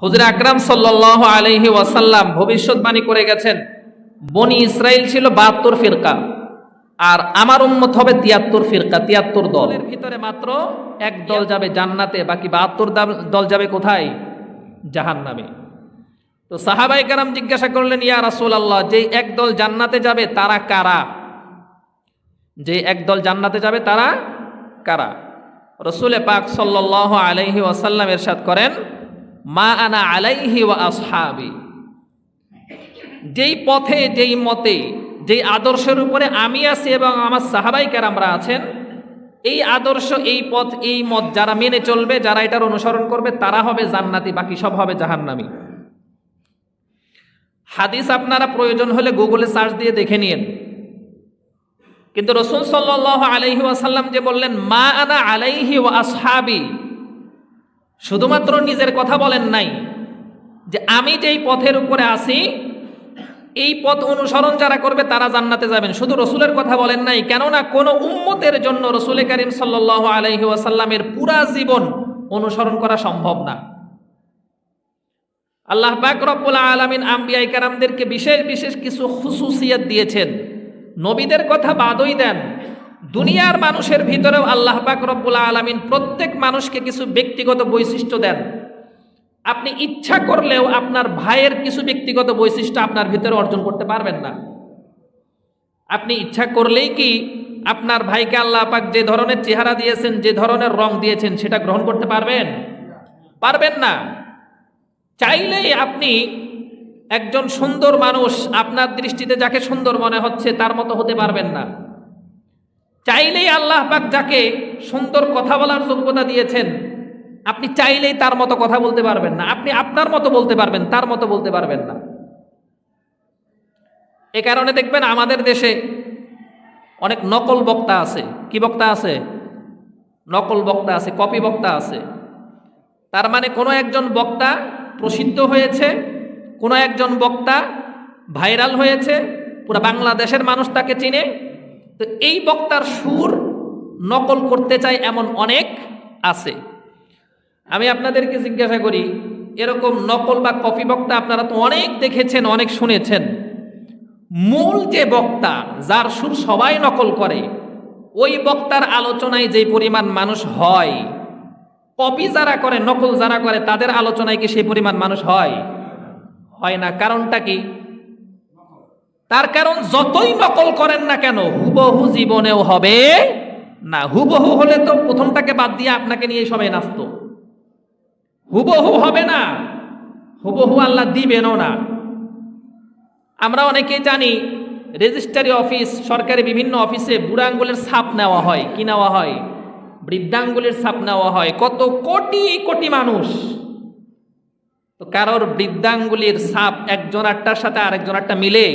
হুজুর আকরাম সাল্লাল্লাহু আলাইহি ওয়াসাল্লাম ভবিষ্যৎবাণী করে গেছেন, বনি ইসরাইল ছিল 72 ফিরকা, আর আমার উম্মত হবে 73 ফিরকা, 73 দল। এর ভিতরে মাত্র এক দল যাবে জান্নাতে, বাকি 72 দল যাবে কোথায়? জাহান্নামে। তো সাহাবায়ে কেরাম জিজ্ঞাসা করলেন, ইয়া রাসূলুল্লাহ, যে এক দল জান্নাতে যাবে তারা কারা? যে এক দল জান্নাতে যাবে তারা কারা? রাসূল পাক সাল্লাল্লাহু আলাইহি ওয়াসাল্লাম ইরশাদ করেন, মা আনা আলাইহি ওয়া আসহাবি, যেই পথে, যেই মতে, যেই আদর্শের উপরে আমি আছি এবং আমার সাহাবায়ে কেরামরা আছেন, এই আদর্শ, এই পথ, এই মত যারা মেনে চলবে, যারা এটার অনুসরণ করবে, তারা হবে জান্নাতি, বাকি সব হবে জাহান্নামী। হাদিস আপনারা প্রয়োজন হলে গুগলে সার্চ দিয়ে দেখে নিন। কিন্তু রাসূল সাল্লাল্লাহু আলাইহি ওয়াসাল্লাম যে বললেন মা আনা আলাইহি ওয়া আসহাবি, শুধুমাত্র নিজের কথা বলেন নাই, যে আমি যেই পথের উপরে আছি, এই পথ অনুসরণ যারা করবে তারা জান্নাতে যাবেন, শুধু রসুলের কথা বলেন নাই। কেননা কোন উম্মতের জন্য রসুল করিম সাল্লাল্লাহু আলাইহি ওয়াসাল্লামের পুরা জীবন অনুসরণ করা সম্ভব না। আল্লাহ পাক রব্বুল আলামিন আম্বিয়া কেরামদেরকে বিশেষ বিশেষ কিছু খুসুসিয়াত দিয়েছেন। নবীদের কথা বাদই দেন, দুনিয়ার মানুষের ভিতরেও আল্লাহ পাক রব্বুল আলামিন প্রত্যেক মানুষকে কিছু ব্যক্তিগত বৈশিষ্ট্য দেন। আপনি ইচ্ছা করলেও আপনার ভাইয়ের কিছু ব্যক্তিগত বৈশিষ্ট্য আপনার ভিতরে অর্জন করতে পারবেন না। আপনি ইচ্ছা করলেই কি আপনার ভাইকে আল্লাহ পাক যে ধরনের চেহারা দিয়েছেন, যে ধরনের রং দিয়েছেন, সেটা গ্রহণ করতে পারবেন? পারবেন না। চাইলেই আপনি একজন সুন্দর মানুষ, আপনার দৃষ্টিতে যাকে সুন্দর মনে হচ্ছে তার মতো হতে পারবেন না। চাইলেই আল্লাহ পাক যাকে সুন্দর কথা বলার যোগ্যতা দিয়েছেন, আপনি চাইলেই তার মতো কথা বলতে পারবেন না। আপনি আপনার মতো বলতে পারবেন, তার মতো বলতে পারবেন না। এ কারণে দেখবেন আমাদের দেশে অনেক নকল বক্তা আছে। কি বক্তা আছে? নকল বক্তা আছে, কপি বক্তা আছে। তার মানে কোনো একজন বক্তা প্রসিদ্ধ হয়েছে, কোনো একজন বক্তা ভাইরাল হয়েছে, পুরো বাংলাদেশের মানুষ তাকে চিনে, তো এই বক্তার সুর নকল করতে চায় এমন অনেক আছে। আমি আপনাদেরকে জিজ্ঞাসা করি, এরকম নকল বা কপি বক্তা আপনারা তো অনেক দেখেছেন, অনেক শুনেছেন। মূল যে বক্তা, যার সুর সবাই নকল করে, ওই বক্তার আলোচনায় যে পরিমাণ মানুষ হয়, কপি যারা করে, নকল যারা করে, তাদের আলোচনায় কি সেই পরিমাণ মানুষ হয়? হয় না। কারণটা কি? তার কারণ যতই নকল করেন না কেন, হুবহু জীবনেও হবে না। হুবহু হলে তো প্রথমটাকে বাদ দিয়ে আপনাকে নিয়ে সবাই নাচত। হুবহু হবে না, হুবহু আল্লাহ দিবেনও না। আমরা অনেকেই জানি রেজিস্ট্রারি অফিস, সরকারি বিভিন্ন অফিসে বুড়া আঙ্গুলের ছাপ নেওয়া হয়। কি নেওয়া হয়? বৃদ্ধাঙ্গুলের ছাপ নেওয়া হয়। কত কোটি কোটি মানুষ, তো কারোর বৃদ্ধাঙ্গুলির ছাপ একজনারটার সাথে আরেকজনারটা মিলে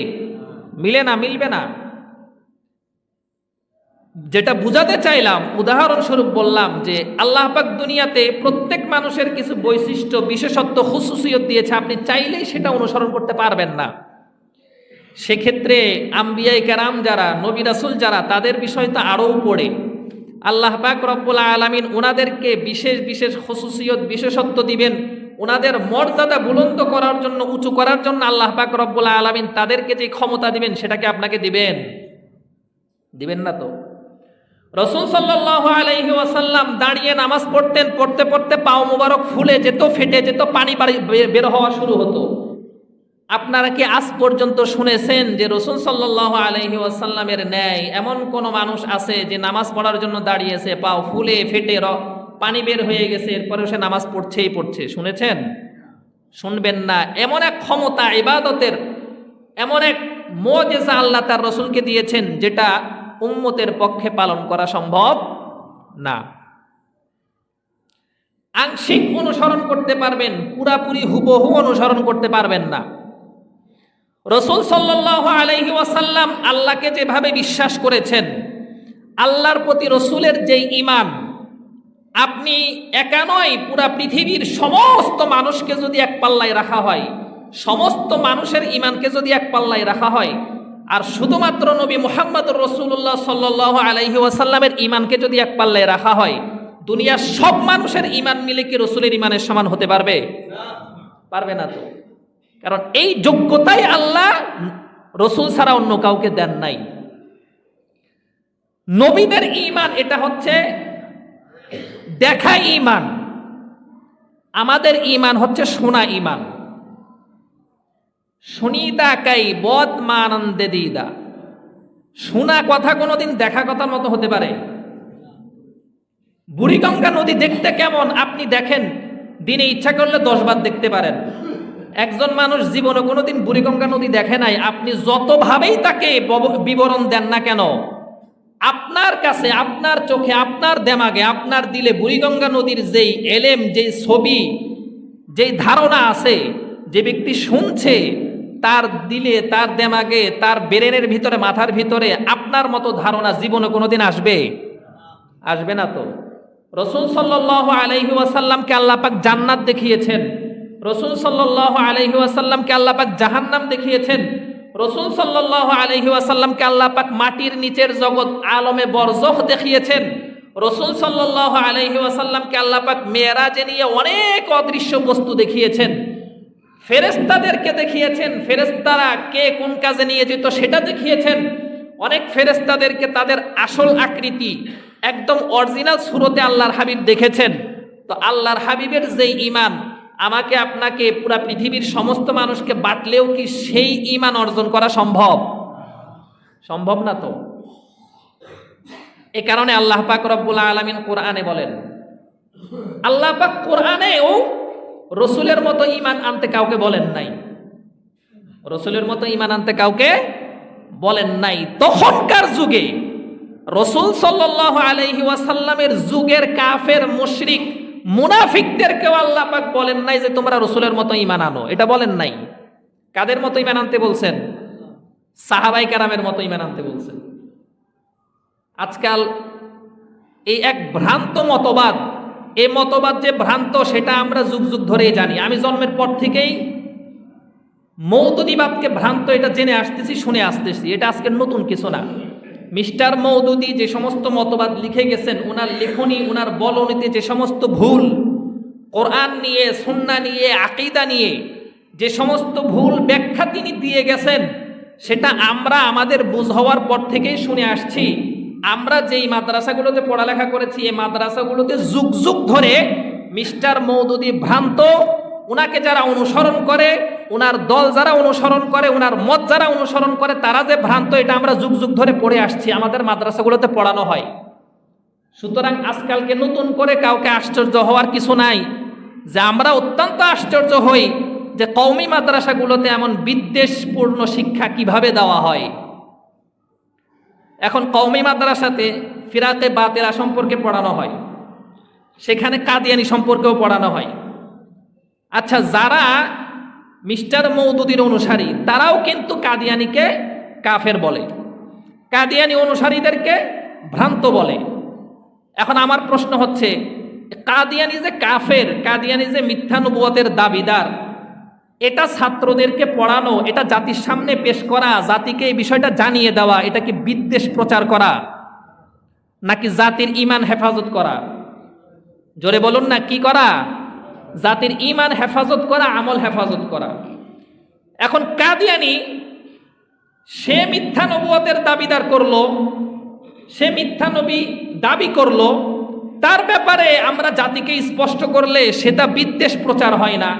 না, মিলবে না। যেটা বুঝাতে চাইলাম, উদাহরণস্বরূপ বললাম যে আল্লাহ পাক দুনিয়াতে প্রত্যেক মানুষের কিছু বৈশিষ্ট্য, বিশেষত্ব, খুসুসিয়ত দিয়েছে, আপনি চাইলেই সেটা অনুসরণ করতে পারবেন না। সেক্ষেত্রে আম্বিয়ায়ে কেরাম যারা, নবী রাসূল যারা, তাদের বিষয় তো আরও পড়ে। আল্লাহ পাক রব্বুল আলামিন ওনাদেরকে বিশেষ বিশেষ খুসুসিয়ত, বিশেষত্ব দিবেন। ওনাদের মর্যাদা বুলন্দ করার জন্য, উঁচু করার জন্য আল্লাহ পাক রব্বুল আলামিন তাদেরকে যে ক্ষমতা দিবেন, সেটাকে আপনাকে দিবেন? দিবেন না তো। রাসূল সাল্লাল্লাহু আলাইহি ওয়াসাল্লাম দাঁড়িয়ে নামাজ পড়তেন, পড়তে পড়তে পাও মোবারক ফুলে যেত, ফেটে যেত, পানি বের হওয়া শুরু হতো। আপনারা কি আজ পর্যন্ত শুনেছেন যে রাসূল সাল্লাল্লাহু আলাইহি ওয়াসাল্লামের ন্যায় এমন কোন মানুষ আছে যে নামাজ পড়ার জন্য দাঁড়িয়েছে, পাও ফুলে ফেটে পানি বের হয়ে গেছে, এরপরে সে নামাজ পড়ছেই পড়ছে? শুনেছেন? শুনবেন না। এমন এক ক্ষমতা ইবাদতের, এমন এক মুজিজা আল্লাহ তার রাসূলকে দিয়েছেন, যেটা উম্মতের পক্ষে পালন করা সম্ভব না। আংশিক অনুসরণ করতে পারবেন, পুরাপুরি হুবহু অনুসরণ করতে পারবেন না। রাসূল সাল্লাল্লাহু আলাইহি ওয়াসাল্লাম আল্লাহকে যেভাবে বিশ্বাস করেছেন, আল্লাহর প্রতি রাসূলের যেই ঈমান, আপনি একা নয়, পুরা পৃথিবীর সমস্ত মানুষকে যদি এক পাল্লায় রাখা হয়, সমস্ত মানুষের ঈমানকে যদি এক পাল্লায় রাখা হয়, আর শুধুমাত্র নবী মুহাম্মদুর রাসূলুল্লাহ সাল্লাল্লাহু আলাইহি ওয়াসাল্লামের ঈমানকে যদি এক পাল্লায় রাখা হয়, দুনিয়ার সব মানুষের ঈমান মিলে কি রাসূলের ঈমানের সমান হতে পারবে? পারবে না তো। কারণ এই যোগ্যতাই আল্লাহ রসুল ছাড়া অন্য কাউকে দেন নাই। নবীদের ঈমান এটা হচ্ছে দেখা ঈমান, আমাদের ঈমান হচ্ছে শোনা ঈমান। শুনিদা কাই বদ মানন্দে দিদা, শোনা কথা কোনোদিন দেখা কথার মতো হতে পারে? বুড়িগঙ্গা নদী দেখতে কেমন আপনি দেখেন, দিনে ইচ্ছা করলে 10 বার দেখতে পারেন। একজন মানুষ জীবনে কোনোদিন বুড়িগঙ্গা নদী দেখে নাই, আপনি যতভাবেই তাকে বিবরণ দেন না কেন, আপনার কাছে, আপনার চোখে, আপনার দেমাগে, আপনার দিলে বুড়িগঙ্গা নদীর যেই এলেম, যেই ছবি, যেই ধারণা আছে, যে ব্যক্তি শুনছে তার দিলে, তার দেমাগে, তার ব্রেনের ভিতরে, মাথার ভিতরে আপনার মতো ধারণা জীবনে কোনোদিন আসবে? আসবে না তো। রাসূল সাল্লাল্লাহু আলাইহি ওয়াসাল্লামকে আল্লাহ পাক জান্নাত দেখিয়েছেন, রাসূল সাল্লাল্লাহু আলাইহি ওয়াসাল্লামকে আল্লাহ পাক জাহান্নাম দেখিয়েছেন, রাসূল সাল্লাল্লাহু আলাইহি ওয়াসাল্লামকে আল্লাহ পাক মাটির নিচের জগৎ আলমে বরজখ দেখিয়েছেন, রাসূল সাল্লাল্লাহু আলাইহি ওয়াসাল্লামকে আল্লাহ পাক মেরাজে নিয়ে অনেক অদৃশ্য বস্তু দেখিয়েছেন, ফেরেশতাদেরকে দেখিয়েছেন, ফেরেশতারা কে কোন কাজে নিয়ে যেত সেটা দেখিয়েছেন। অনেক ফেরেশতাদেরকে তাদের আসল আকৃতি একদম অরিজিনাল সুরতে আল্লাহর হাবিব দেখেছেন। তো আল্লাহর হাবিবের যেই ঈমান, আমাকে আপনাকে পুরা পৃথিবীর সমস্ত মানুষকে বাটলেও কি সেই ঈমান অর্জন করা সম্ভব? সম্ভব না তো। এই কারণে আল্লাহ পাক রব্বুল আলামিন কোরআনে বলেন, আল্লাহ পাক কোরআনেও রসুলের মতো ঈমান আনতে কাউকে বলেন নাই, রসুলের মতো ঈমান আনতে কাউকে বলেন নাই। তখনকার যুগে রসুল সাল্লাল্লাহু আলাইহি ওয়াসাল্লামের যুগের কাফের, মুশরিক, মুনাফিকদেরকেও আল্লাহ পাক বলেন নাই যে তোমরা রসুলের মতো ঈমান আনো, এটা বলেন নাই। কাদের মতো ঈমান আনতে বলছেন? সাহাবায়ে কেরামের মতো ঈমান আনতে বলছেন। আজকাল এই এক ভ্রান্ত মতবাদ, এই মতবাদ যে ভ্রান্ত সেটা আমরা যুগ যুগ ধরেই জানি। আমি জন্মের পর থেকেই মওদুদিবাদকে ভ্রান্ত এটা জেনে আসতেছি, শুনে আসতেছি, এটা আজকের নতুন কিছু না। মিস্টার মওদুদি যে সমস্ত মতবাদ লিখে গেছেন, ওনার লেখনী, ওনার বলনীতে যে সমস্ত ভুল, কোরআন নিয়ে, সুন্নাহ নিয়ে, আকীদা নিয়ে যে সমস্ত ভুল ব্যাখ্যা তিনি দিয়ে গেছেন, সেটা আমরা আমাদের বুঝ হওয়ার পর থেকেই শুনে আসছি। আমরা যেই মাদ্রাসাগুলোতে পড়ালেখা করেছি, এই মাদ্রাসাগুলোতে যুগ যুগ ধরে মিস্টার মওদুদি ভ্রান্ত, ওনাকে যারা অনুসরণ করে, ওনার দল যারা অনুসরণ করে, ওনার মত যারা অনুসরণ করে, তারা যে ভ্রান্ত, এটা আমরা যুগ যুগ ধরে পড়ে আসছি, আমাদের মাদ্রাসাগুলোতে পড়ানো হয়। সুতরাং আজকালকে নতুন করে কাউকে আশ্চর্য হওয়ার কিছু নাই। যে আমরা অত্যন্ত আশ্চর্য হই যে কওমি মাদ্রাসাগুলোতে এমন বিদ্বেষপূর্ণ শিক্ষা কিভাবে দেওয়া হয়। এখন কওমি মাদ্রাসাতে ফিরাকে বাতিলা সম্পর্কে পড়ানো হয়, সেখানে কাদিয়ানি সম্পর্কেও পড়ানো হয়। আচ্ছা, যারা মিস্টার মওদুদির অনুসারী তারাও কিন্তু কাদিয়ানিকে কাফের বলে, কাদিয়ানি অনুসারীদেরকে ভ্রান্ত বলে। এখন আমার প্রশ্ন হচ্ছে, কাদিয়ানি যে কাফের, কাদিয়ানি যে মিথ্যা নবুয়তের দাবিদার, এটা ছাত্রদেরকে পড়ানো, এটা জাতির সামনে পেশ করা, জাতিকে এই বিষয়টা জানিয়ে দেওয়া, এটা কি বিদ্বেষ প্রচার করা নাকি জাতির ঈমান হেফাজত করা? জোরে বলুন না, কি করা? জাতির ঈমান হেফাজত করা, আমল হেফাজত করা। এখন কাদিয়ানি সে মিথ্যা নবুয়তের দাবিদার করলো, সে মিথ্যা নবী দাবি করলো, তার ব্যাপারে আমরা জাতিকে স্পষ্ট করলে সেটা বিদ্বেষ প্রচার হয় না।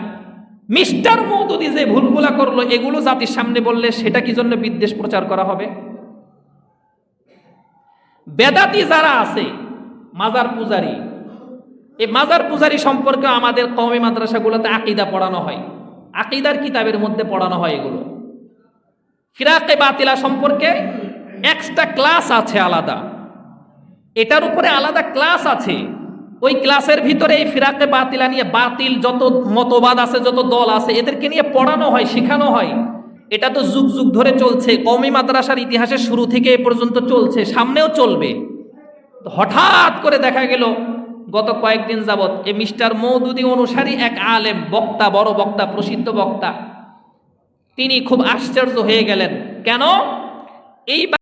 মিস্টার মওদুদি যে ভুলগুলা করলো, এগুলো জাতির সামনে বললে সেটা কি জন্য বিদ্বেষ প্রচার করা হবে? বেদাতি যারা আছে, মাজার পূজারী, এই মাজার পূজারী সম্পর্কে আমাদের কওমি মাদ্রাসাগুলোতে আকীদা পড়ানো হয়, আকীদার কিতাবের মধ্যে পড়ানো হয় এগুলো। ফিরাকে বাতিলা সম্পর্কে এক্সট্রা ক্লাস আছে আলাদা, এটার উপরে আলাদা ক্লাস আছে। ওই ক্লাসের ভিতরে এই ফিরাকে বাতিলা নিয়ে, বাতিল যত মতবাদ আছে, যত দল আছে, এদেরকে নিয়ে পড়ানো হয়, শেখানো হয়। এটা তো যুগ যুগ ধরে চলছে, কওমি মাদ্রাসার ইতিহাসের শুরু থেকে এ পর্যন্ত চলছে, সামনেও চলবে। হঠাৎ করে দেখা গেল গত কয়েকদিন যাবৎ এই মিস্টার মওদুদি অনুসারী এক আলেম, বক্তা, বড় বক্তা, প্রসিদ্ধ বক্তা, তিনি খুব আশ্চর্য হয়ে গেলেন। কেন? এই